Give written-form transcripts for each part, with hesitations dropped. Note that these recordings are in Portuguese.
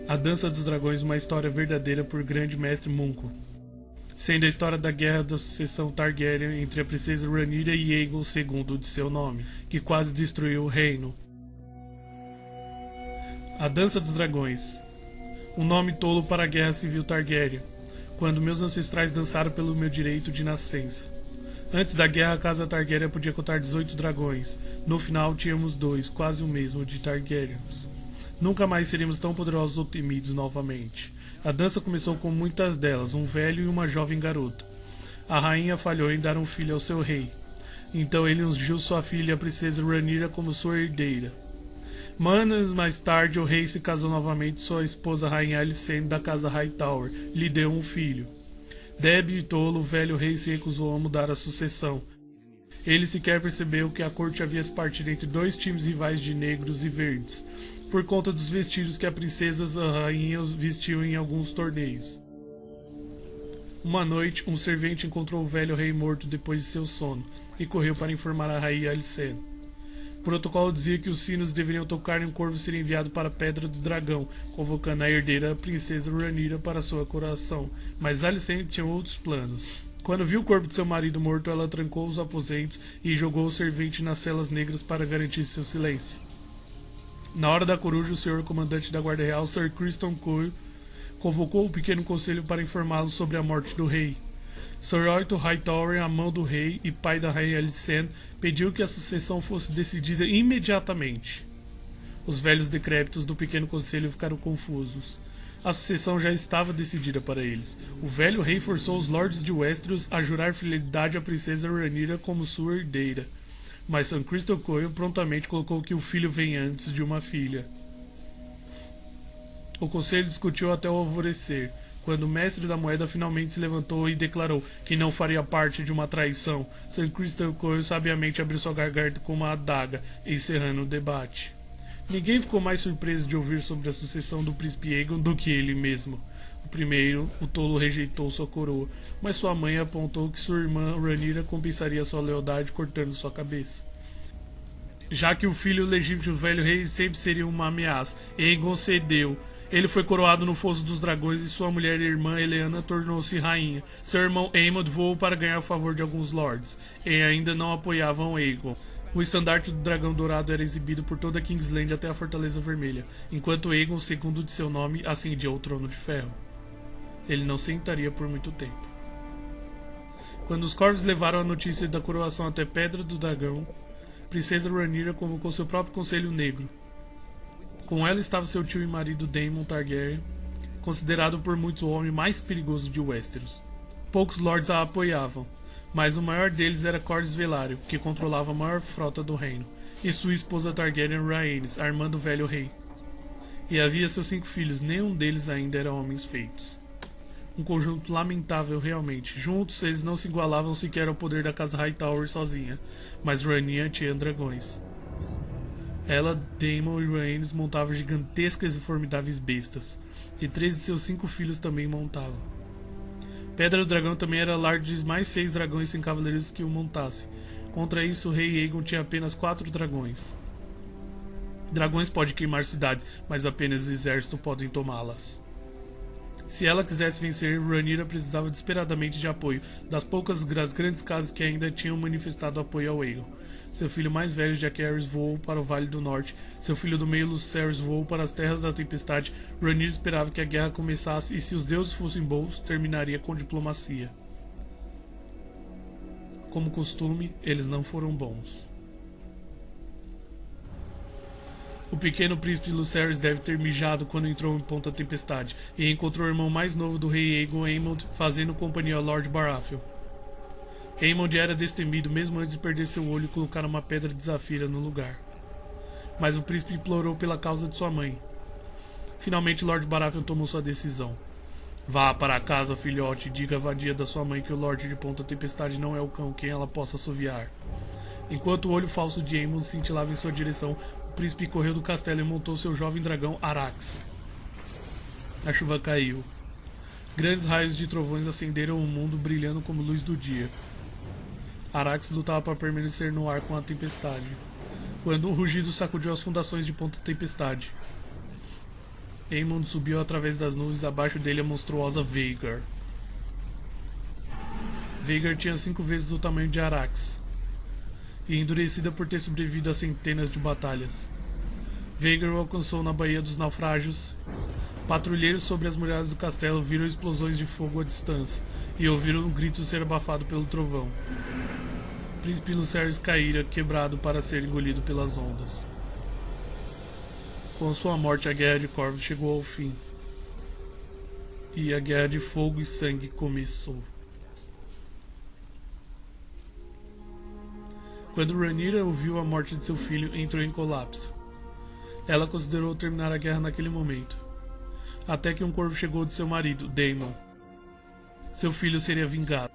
A Dança dos Dragões, uma história verdadeira por Grande Mestre Munko. Sendo a história da guerra da sucessão Targaryen entre a princesa Rhaenyra e Aegon II de seu nome, que quase destruiu o reino. A Dança dos Dragões. Um nome tolo para a Guerra Civil Targaryen, quando meus ancestrais dançaram pelo meu direito de nascença. Antes da guerra, a casa Targaryen podia contar 18 dragões. No final, tínhamos 2, quase o mesmo de Targaryens. Nunca mais seríamos tão poderosos ou temidos novamente. A dança começou com muitas delas, um velho e uma jovem garota. A rainha falhou em dar um filho ao seu rei. Então ele ungiu sua filha, a princesa Rhaenyra, como sua herdeira. Anos mais tarde, o rei se casou novamente. Sua esposa, a rainha Alicent, da casa Hightower, lhe deu um filho. Débil e tolo, o velho rei se recusou a mudar a sucessão. Ele sequer percebeu que a corte havia se partido entre dois times rivais de negros e verdes, por conta dos vestidos que a princesa e a rainha vestiam em alguns torneios. Uma noite, um servente encontrou o velho rei morto depois de seu sono, e correu para informar a rainha Alicent. O protocolo dizia que os sinos deveriam tocar e um corvo ser enviado para a Pedra do Dragão, convocando a herdeira, a princesa Rhaenyra, para sua coroação, mas Alicent tinha outros planos. Quando viu o corpo de seu marido morto, ela trancou os aposentos e jogou o servente nas celas negras para garantir seu silêncio. Na hora da coruja, o senhor comandante da Guarda Real, Sir Criston Cole, convocou o pequeno conselho para informá-lo sobre a morte do rei. Sir Otto Hightower, a mão do rei e pai da rainha Alicent, pediu que a sucessão fosse decidida imediatamente. Os velhos decrépitos do pequeno conselho ficaram confusos. A sucessão já estava decidida para eles. O velho rei forçou os lordes de Westeros a jurar fidelidade à princesa Rhaenyra como sua herdeira. Mas Sir Criston Cole prontamente colocou que o filho vem antes de uma filha. O conselho discutiu até o alvorecer, quando o mestre da moeda finalmente se levantou e declarou que não faria parte de uma traição. Sir Criston Cole sabiamente abriu sua garganta com uma adaga, encerrando o debate. Ninguém ficou mais surpreso de ouvir sobre a sucessão do príncipe Aegon do que ele mesmo. O primeiro, o tolo rejeitou sua coroa, mas sua mãe apontou que sua irmã Rhaenyra compensaria sua lealdade cortando sua cabeça. Já que o filho legítimo do velho rei sempre seria uma ameaça, Aegon cedeu. Ele foi coroado no Fosso dos Dragões e sua mulher e irmã Helaena tornou-se rainha. Seu irmão Aemond voou para ganhar o favor de alguns lords, e ainda não apoiavam Aegon. O estandarte do dragão dourado era exibido por toda Kingsland até a Fortaleza Vermelha, enquanto Aegon, segundo de seu nome, ascendia ao trono de ferro. Ele não sentaria por muito tempo. Quando os corvos levaram a notícia da coroação até Pedra do Dragão, princesa Rhaenyra convocou seu próprio Conselho Negro. Com ela estava seu tio e marido Daemon Targaryen, considerado por muitos o homem mais perigoso de Westeros. Poucos lords a apoiavam, mas o maior deles era Corlys Velaryon, que controlava a maior frota do reino, e sua esposa Targaryen Rhaenys, a irmã do velho rei. E havia seus 5 filhos, nenhum deles ainda era homens feitos. Um conjunto lamentável realmente. Juntos eles não se igualavam sequer ao poder da casa Hightower sozinha, mas Rhaenyra tinha dragões. Ela, Daemon e Rhaenys montavam gigantescas e formidáveis bestas, e 3 de seus 5 filhos também montavam. Pedra do Dragão também era lar de mais 6 dragões sem cavaleiros que o montassem. Contra isso, o rei Aegon tinha apenas 4 dragões. Dragões podem queimar cidades, mas apenas exércitos podem tomá-las. Se ela quisesse vencer, Rhaenyra precisava desesperadamente de apoio das poucas grandes casas que ainda tinham manifestado apoio ao Aegon. Seu filho mais velho, Jacaerys, voou para o Vale do Norte. Seu filho do meio, Lucerys, voou para as Terras da Tempestade. Rhaenyra esperava que a guerra começasse e, se os deuses fossem bons, terminaria com diplomacia. Como costume, eles não foram bons. O pequeno príncipe Lucerys deve ter mijado quando entrou em Ponta Tempestade e encontrou o irmão mais novo do rei Aegon, Aemond, fazendo companhia ao Lord Baratheon. Aemond era destemido mesmo antes de perder seu olho e colocar uma pedra de Zafira no lugar. Mas o príncipe implorou pela causa de sua mãe. Finalmente Lord Baratheon tomou sua decisão. Vá para casa, filhote, e diga à vadia da sua mãe que o Lorde de Ponta Tempestade não é o cão quem ela possa assoviar. Enquanto o olho falso de Aemond cintilava em sua direção, o príncipe correu do castelo e montou seu jovem dragão Arax. A chuva caiu. Grandes raios de trovões acenderam o mundo, brilhando como luz do dia. Arax lutava para permanecer no ar com a tempestade, quando um rugido sacudiu as fundações de Ponta Tempestade. Aemon subiu através das nuvens, abaixo dele a monstruosa Vhagar. Vhagar tinha 5 vezes o tamanho de Arax, e endurecida por ter sobrevivido a centenas de batalhas. Vhagar o alcançou na Baía dos Naufrágios. Patrulheiros sobre as muralhas do castelo viram explosões de fogo à distância, e ouviram um grito ser abafado pelo trovão. Príncipe Lucerys caíra, quebrado para ser engolido pelas ondas. Com sua morte, a Guerra de Corvos chegou ao fim. E a Guerra de Fogo e Sangue começou. Quando Rhaenyra ouviu a morte de seu filho, entrou em colapso. Ela considerou terminar a guerra naquele momento, até que um corvo chegou de seu marido, Daemon. Seu filho seria vingado.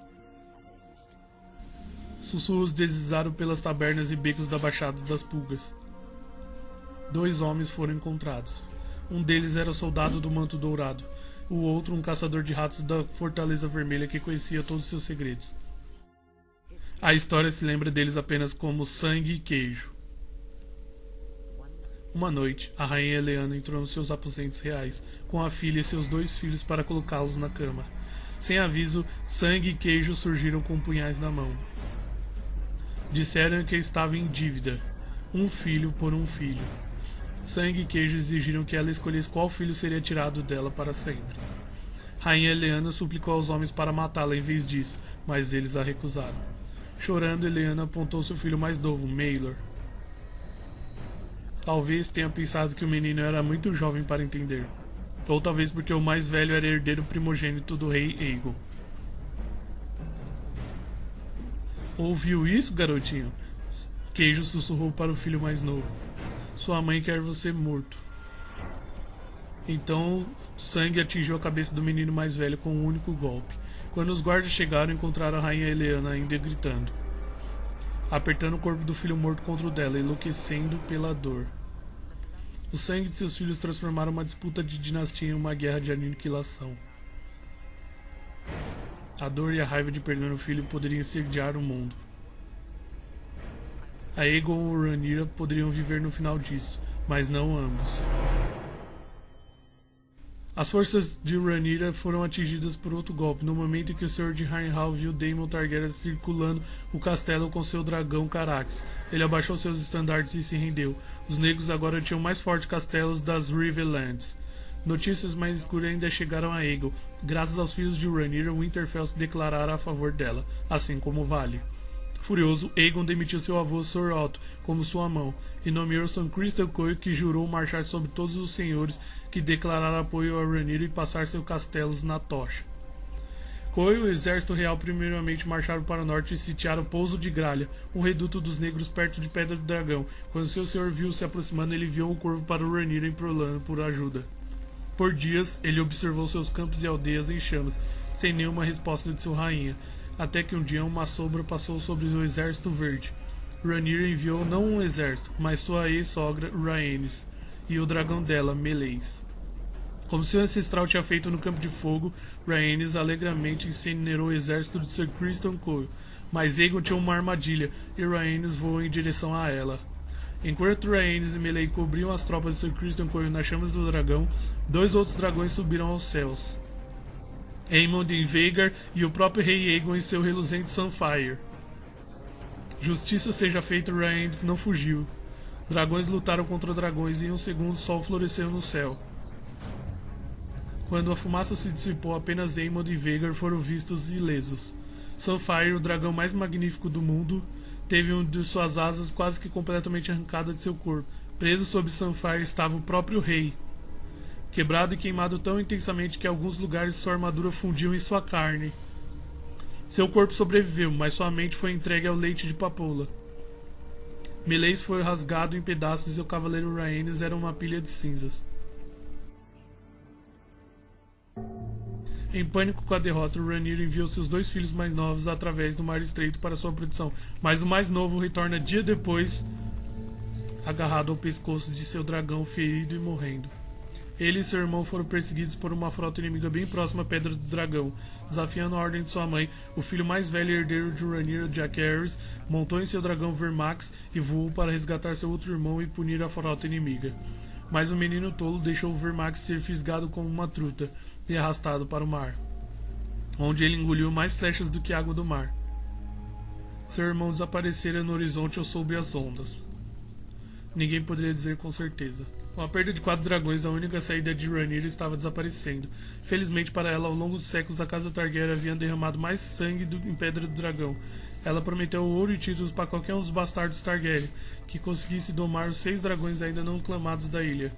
Sussurros deslizaram pelas tabernas e becos da Baixada das Pulgas. 2 homens foram encontrados. Um deles era o soldado do Manto Dourado, o outro um caçador de ratos da Fortaleza Vermelha que conhecia todos os seus segredos. A história se lembra deles apenas como sangue e queijo. Uma noite, a rainha Heleana entrou nos seus aposentos reais, com a filha e seus 2 filhos para colocá-los na cama. Sem aviso, sangue e queijo surgiram com punhais na mão. Disseram que estava em dívida, 1 filho por 1 filho. Sangue e queijo exigiram que ela escolhesse qual filho seria tirado dela para sempre. Rainha Heleana suplicou aos homens para matá-la em vez disso, mas eles a recusaram. Chorando, Heleana apontou seu filho mais novo, Maelor. Talvez tenha pensado que o menino era muito jovem para entender. Ou talvez porque o mais velho era herdeiro primogênito do rei Aegon. Ouviu isso, garotinho? Queijo sussurrou para o filho mais novo. Sua mãe quer você morto. Então, sangue atingiu a cabeça do menino mais velho com um único golpe. Quando os guardas chegaram, encontraram a rainha Heleana ainda gritando, apertando o corpo do filho morto contra o dela, enlouquecendo pela dor. O sangue de seus filhos transformaram uma disputa de dinastia em uma guerra de aniquilação. A dor e a raiva de perder um filho poderiam incendiar o mundo. Aegon ou Rhaenyra poderiam viver no final disso, mas não ambos. As forças de Rhaenyra foram atingidas por outro golpe, no momento em que o Senhor de Harrenhal viu Daemon Targaryen circulando o castelo com seu dragão Carax. Ele abaixou seus estandartes e se rendeu. Os negros agora tinham mais fortes castelos das Riverlands. Notícias mais escuras ainda chegaram a Aegon. Graças aos filhos de Rhaenyra, Winterfell se declarara a favor dela, assim como o Vale. Furioso, Aegon demitiu seu avô Sir Otto como sua mão e nomeou Sir Criston Cole, que jurou marchar sobre todos os senhores que declararam apoio a Rhaenyra e passar seus castelos na tocha. Cole e o exército real primeiramente marcharam para o norte e sitiaram o Pouso de Gralha, um reduto dos negros perto de Pedra do Dragão. Quando seu senhor viu se aproximando, ele enviou um corvo para o Rhaenyra implorando por ajuda. Por dias, ele observou seus campos e aldeias em chamas, sem nenhuma resposta de sua rainha, até que um dia uma sombra passou sobre o exército verde. Rhaenyra enviou não um exército, mas sua ex-sogra Rhaenys e o dragão dela, Meleys. Como seu ancestral tinha feito no Campo de Fogo, Rhaenys alegremente incinerou o exército de Sir Criston Cole, mas Aegon tinha uma armadilha e Rhaenys voou em direção a ela. Enquanto Rhaenys e Meleys cobriam as tropas de Sir Criston Cole nas chamas do dragão, 2 outros dragões subiram aos céus. Aemon de Vhagar e o próprio rei Aegon em seu reluzente Sunfire. Justiça seja feita, Rhaenys não fugiu. Dragões lutaram contra dragões e em um segundo o sol floresceu no céu. Quando a fumaça se dissipou, apenas Aemon e Vhagar foram vistos ilesos. Sunfire, o dragão mais magnífico do mundo, teve uma de suas asas quase que completamente arrancada de seu corpo. Preso sob Sunfire estava o próprio rei, quebrado e queimado tão intensamente que em alguns lugares sua armadura fundiu em sua carne. Seu corpo sobreviveu, mas sua mente foi entregue ao leite de papoula. Meleys foi rasgado em pedaços e o cavaleiro Rhaenys era uma pilha de cinzas. Em pânico com a derrota, Rhaenyra enviou seus 2 filhos mais novos através do Mar Estreito para sua proteção, mas o mais novo retorna dia depois, agarrado ao pescoço de seu dragão, ferido e morrendo. Ele e seu irmão foram perseguidos por uma frota inimiga bem próxima à Pedra do Dragão. Desafiando a ordem de sua mãe, o filho mais velho e herdeiro de Rhaenyra, Jacaerys, montou em seu dragão Vermax e voou para resgatar seu outro irmão e punir a frota inimiga. Mas o menino tolo deixou Vermax ser fisgado como uma truta e arrastado para o mar, onde ele engoliu mais flechas do que água do mar. Seu irmão desaparecera no horizonte ou sob as ondas. Ninguém poderia dizer com certeza. Com a perda de 4 dragões, a única saída de Rhaenyra estava desaparecendo. Felizmente para ela, ao longo dos séculos, a casa Targaryen havia derramado mais sangue em Pedra do Dragão. Ela prometeu ouro e títulos para qualquer um dos bastardos Targaryen que conseguisse domar os 6 dragões ainda não clamados da ilha.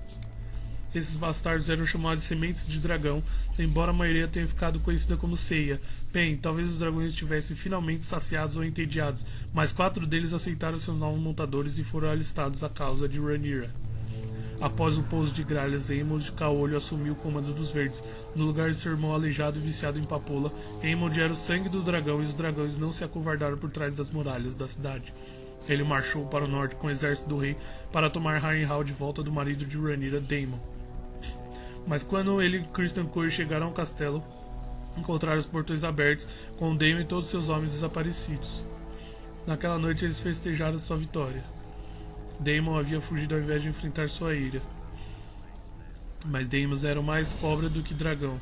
Esses bastardos eram chamados de Sementes de Dragão, embora a maioria tenha ficado conhecida como Ceia. Bem, talvez os dragões estivessem finalmente saciados ou entediados, mas 4 deles aceitaram seus novos montadores e foram alistados à causa de Rhaenyra. Após o pouso de Gralhas, Aemond de Caolho assumiu o comando dos Verdes, no lugar de seu irmão aleijado e viciado em papoula. Aemond era o sangue do dragão e os dragões não se acovardaram por trás das muralhas da cidade. Ele marchou para o norte com o exército do rei para tomar Harrenhal de volta do marido de Rhaenyra, Daemon. Mas quando ele e Criston Cole chegaram ao castelo, encontraram os portões abertos, com Daemon e todos seus homens desaparecidos. Naquela noite eles festejaram sua vitória. Daemon havia fugido ao invés de enfrentar sua ira. Mas Daemon era mais cobra do que dragão.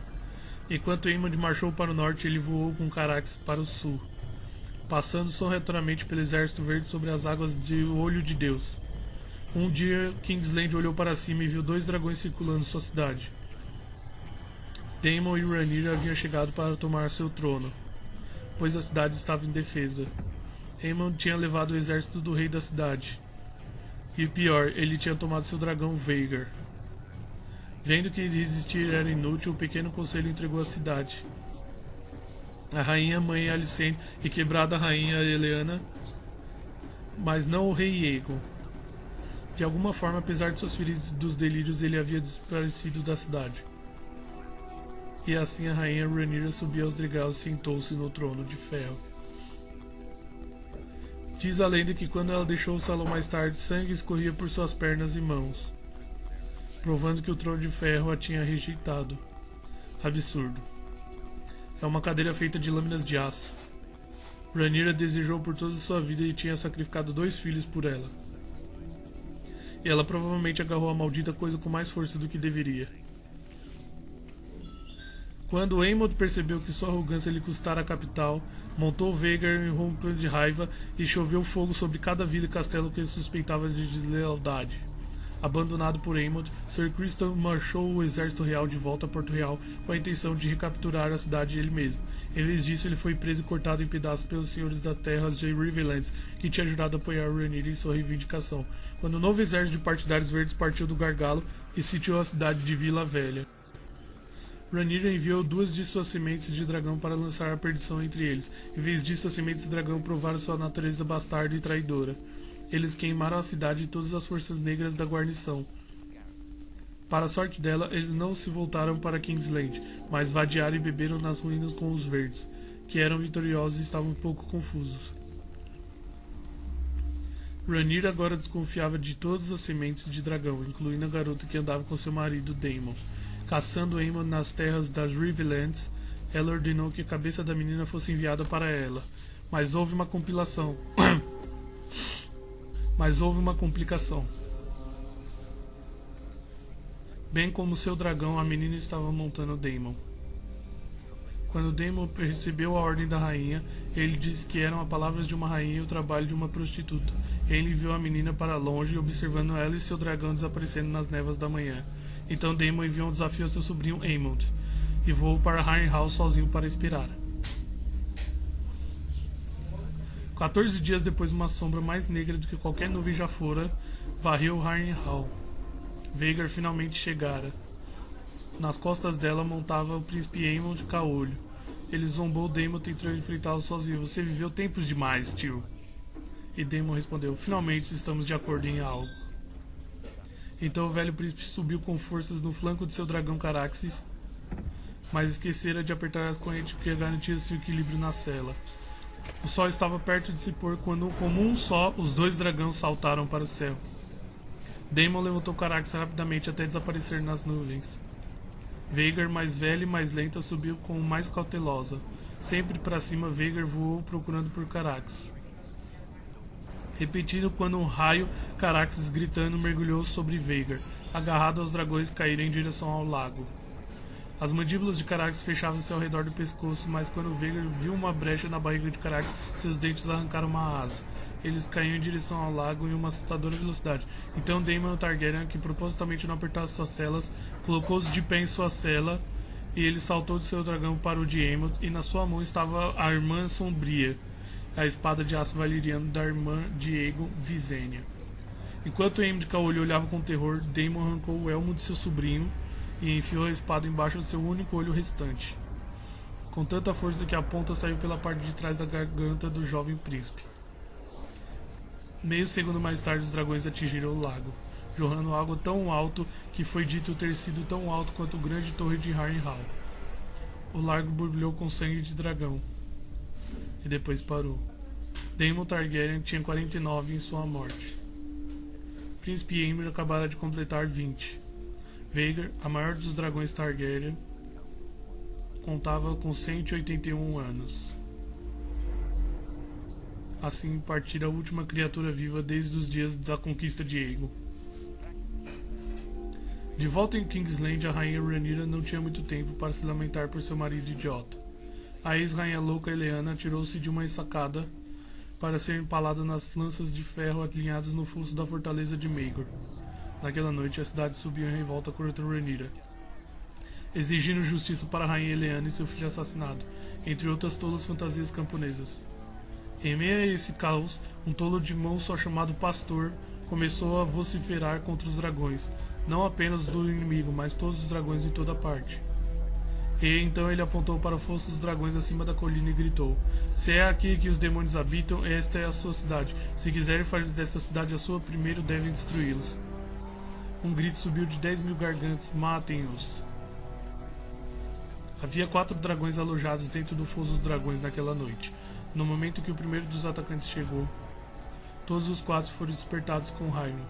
Enquanto Aemond marchou para o norte, ele voou com Caraxes para o sul, passando sorrateiramente pelo exército verde sobre as águas de Olho de Deus. Um dia, Kingsland olhou para cima e viu 2 dragões circulando sua cidade. Daemon e Rhaenyra haviam chegado para tomar seu trono, pois a cidade estava indefesa. Aemond tinha levado o exército do rei da cidade. E o pior, ele tinha tomado seu dragão Vhagar. Vendo que resistir era inútil, o pequeno conselho entregou a cidade. A rainha mãe Alicent e quebrada a rainha Heleana, mas não o rei Aegon. De alguma forma, apesar de suas feridas e dos delírios, ele havia desaparecido da cidade. E assim a rainha Rhaenyra subiu aos degraus e sentou-se no trono de ferro. Diz a lenda que quando ela deixou o salão mais tarde, sangue escorria por suas pernas e mãos, provando que o trono de ferro a tinha rejeitado. Absurdo. É uma cadeira feita de lâminas de aço. Rhaenyra desejou por toda sua vida e tinha sacrificado 2 filhos por ela. E ela provavelmente agarrou a maldita coisa com mais força do que deveria. Quando Aemond percebeu que sua arrogância lhe custara a capital, montou Vhagar em rompendo de raiva e choveu fogo sobre cada vila e castelo que ele suspeitava de deslealdade. Abandonado por Aemond, Sir Criston marchou o exército real de volta a Porto Real com a intenção de recapturar a cidade ele mesmo. Em vez disso, ele foi preso e cortado em pedaços pelos senhores das terras de Riverlands, que tinha ajudado a apoiar Rhaenyra em sua reivindicação, quando o novo exército de partidários verdes partiu do Gargalo e sitiou a cidade de Vila Velha. Rhaenyra enviou 2 de suas sementes de dragão para lançar a perdição entre eles. Em vez disso, as sementes de dragão provaram sua natureza bastarda e traidora. Eles queimaram a cidade e todas as forças negras da guarnição. Para a sorte dela, eles não se voltaram para Kingsland, mas vadiaram e beberam nas ruínas com os verdes, que eram vitoriosos e estavam um pouco confusos. Rhaenyra agora desconfiava de todas as sementes de dragão, incluindo a garota que andava com seu marido Daemon. Caçando Aemond nas terras das Riverlands, ela ordenou que a cabeça da menina fosse enviada para ela. Mas houve uma compilação. Bem como seu dragão, a menina estava montando Daemon. Quando Daemon recebeu a ordem da rainha, ele disse que eram as palavras de uma rainha e o trabalho de uma prostituta. Ele enviou a menina para longe, observando ela e seu dragão desaparecendo nas névoas da manhã. Então Daemon enviou um desafio a seu sobrinho Aemond, e voou para Harrenhal sozinho para esperar. 14 dias depois, uma sombra mais negra do que qualquer nuvem já fora varreu Harrenhal. Vhagar finalmente chegara. Nas costas dela montava o príncipe Aemond de Caolho. Ele zombou Daemon tentando enfrentá-lo sozinho. Você viveu tempos demais, tio. E Daemon respondeu, finalmente estamos de acordo em algo. Então o velho príncipe subiu com forças no flanco de seu dragão Caraxes, mas esquecera de apertar as correntes que garantiam seu equilíbrio na cela. O sol estava perto de se pôr quando, como um só, os 2 dragões saltaram para o céu. Daemon levantou Caraxes rapidamente até desaparecer nas nuvens. Vhagar, mais velha e mais lenta, subiu como mais cautelosa. Sempre para cima, Vhagar voou procurando por Caraxes. Repetindo quando um raio, Caraxes gritando mergulhou sobre Vhagar. agarrado aos dragões, caíram em direção ao lago. As mandíbulas de Carax fechavam-se ao redor do pescoço, mas quando Veigar viu uma brecha na barriga de Carax, seus dentes arrancaram uma asa. Eles caíam em direção ao lago em uma assustadora velocidade. Então Daemon Targaryen, que propositalmente não apertava suas celas, colocou-se de pé em sua cela, e ele saltou de seu dragão para o de Aemond, e na sua mão estava a Irmã Sombria, a espada de aço valeriano da irmã de Aegon, Visenya. Enquanto Aemond Caolho olhava com terror, Daemon arrancou o elmo de seu sobrinho e enfiou a espada embaixo do seu único olho restante, com tanta força que a ponta saiu pela parte de trás da garganta do jovem príncipe. Meio segundo mais tarde, os dragões atingiram o lago, jorrando água tão alto que foi dito ter sido tão alto quanto a grande torre de Harrenhal. O lago borbulhou com sangue de dragão, e depois parou. Daemon Targaryen tinha 49 em sua morte. Príncipe Aemir acabara de completar 20. Veigar, a maior dos dragões Targaryen, contava com 181 anos. Assim partira a última criatura viva desde os dias da conquista de Aegon. De volta em Kingsland, a rainha Rhaenyra não tinha muito tempo para se lamentar por seu marido idiota. A ex-rainha louca Eleana tirou-se de uma estacada para ser empalada nas lanças de ferro alinhadas no fosso da fortaleza de Maegor. Naquela noite, a cidade subiu em revolta contra Rhaenyra, exigindo justiça para a rainha Eleana e seu filho assassinado, entre outras tolas fantasias camponesas. Em meio a esse caos, um tolo de mão só chamado Pastor começou a vociferar contra os dragões, não apenas do inimigo, mas todos os dragões em toda parte. E então ele apontou para o fosso dos dragões acima da colina e gritou: "Se é aqui que os demônios habitam, esta é a sua cidade. Se quiserem fazer desta cidade a sua, primeiro devem destruí-los." Um grito subiu de 10.000 gargantas: "Matem-os!" Havia 4 dragões alojados dentro do fosso dos dragões naquela noite. No momento que o primeiro dos atacantes chegou, todos os 4 foram despertados com raiva.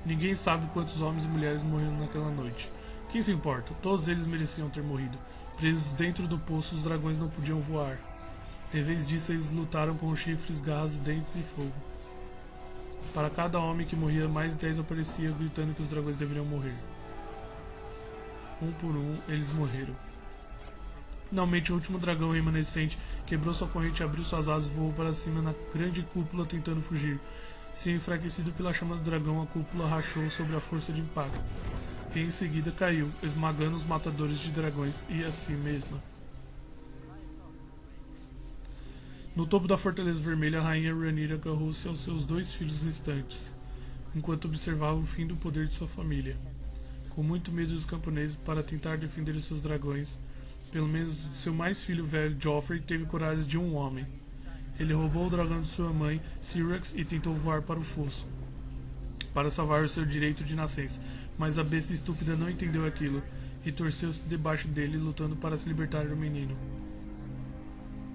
Ninguém sabe quantos homens e mulheres morreram naquela noite. Quem se importa? Todos eles mereciam ter morrido. Presos dentro do poço, os dragões não podiam voar. Em vez disso, eles lutaram com chifres, garras, dentes e fogo. Para cada homem que morria, mais 10 apareciam gritando que os dragões deveriam morrer. Um por um, eles morreram. Finalmente, o último dragão remanescente quebrou sua corrente, abriu suas asas e voou para cima na grande cúpula tentando fugir. Se enfraquecido pela chama do dragão, a cúpula rachou sob a força de impacto. E em seguida caiu, esmagando os matadores de dragões e a si mesma. No topo da Fortaleza Vermelha, a rainha Rhaenyra agarrou-se aos seus 2 filhos restantes, enquanto observava o fim do poder de sua família. Com muito medo dos camponeses, para tentar defender os seus dragões, pelo menos seu mais filho velho, Joffrey, teve coragem de um homem. Ele roubou o dragão de sua mãe, Syrax, e tentou voar para o fosso, para salvar o seu direito de nascença, mas a besta estúpida não entendeu aquilo, e torceu-se debaixo dele, lutando para se libertar do menino.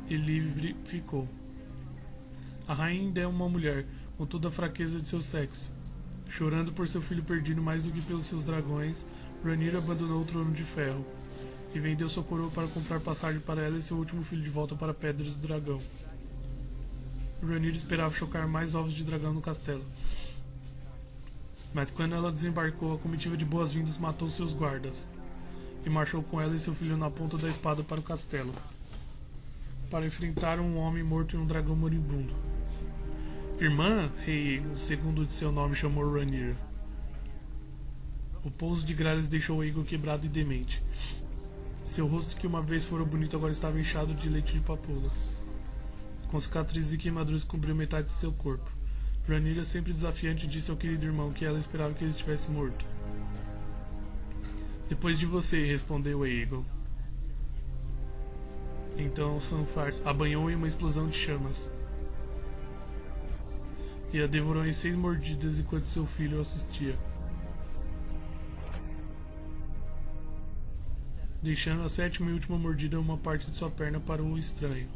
E livre ficou. A rainha ainda é uma mulher, com toda a fraqueza de seu sexo. Chorando por seu filho perdido mais do que pelos seus dragões, Rhaenyra abandonou o trono de ferro, e vendeu sua coroa para comprar passagem para ela e seu último filho de volta para Pedras do Dragão. Rhaenyra esperava chocar mais ovos de dragão no castelo. Mas quando ela desembarcou, a comitiva de boas-vindas matou seus guardas, e marchou com ela e seu filho na ponta da espada para o castelo, para enfrentar um homem morto e um dragão moribundo. Irmã, Rei Aegon, o segundo de seu nome, chamou Rhaenyra. O pouso de gralhas deixou Aegon quebrado e demente. Seu rosto, que uma vez fora bonito, agora estava inchado de leite de papoula, com cicatrizes e queimaduras que cobriam metade de seu corpo. Rhaenyra, sempre desafiante, disse ao querido irmão que ela esperava que ele estivesse morto. "Depois de você", respondeu Aegon. Então Sanfars a banhou em uma explosão de chamas e a devorou em 6 mordidas enquanto seu filho assistia, deixando a 7ª e última mordida uma parte de sua perna para o estranho.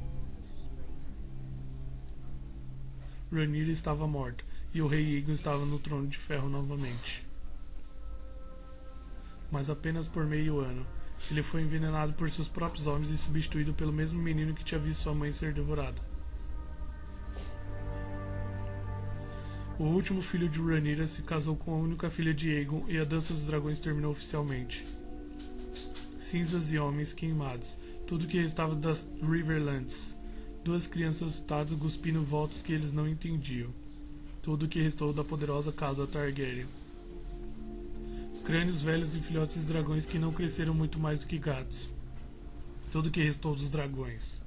Rhaenyra estava morta, e o rei Aegon estava no trono de ferro novamente. Mas apenas por meio ano. Ele foi envenenado por seus próprios homens e substituído pelo mesmo menino que tinha visto sua mãe ser devorada. O último filho de Rhaenyra se casou com a única filha de Aegon e a Dança dos Dragões terminou oficialmente. Cinzas e homens queimados. Tudo que restava das Riverlands. Duas crianças assustadas cuspindo votos que eles não entendiam. Tudo que restou da poderosa casa Targaryen. Crânios velhos e filhotes de dragões que não cresceram muito mais do que gatos. Tudo que restou dos dragões.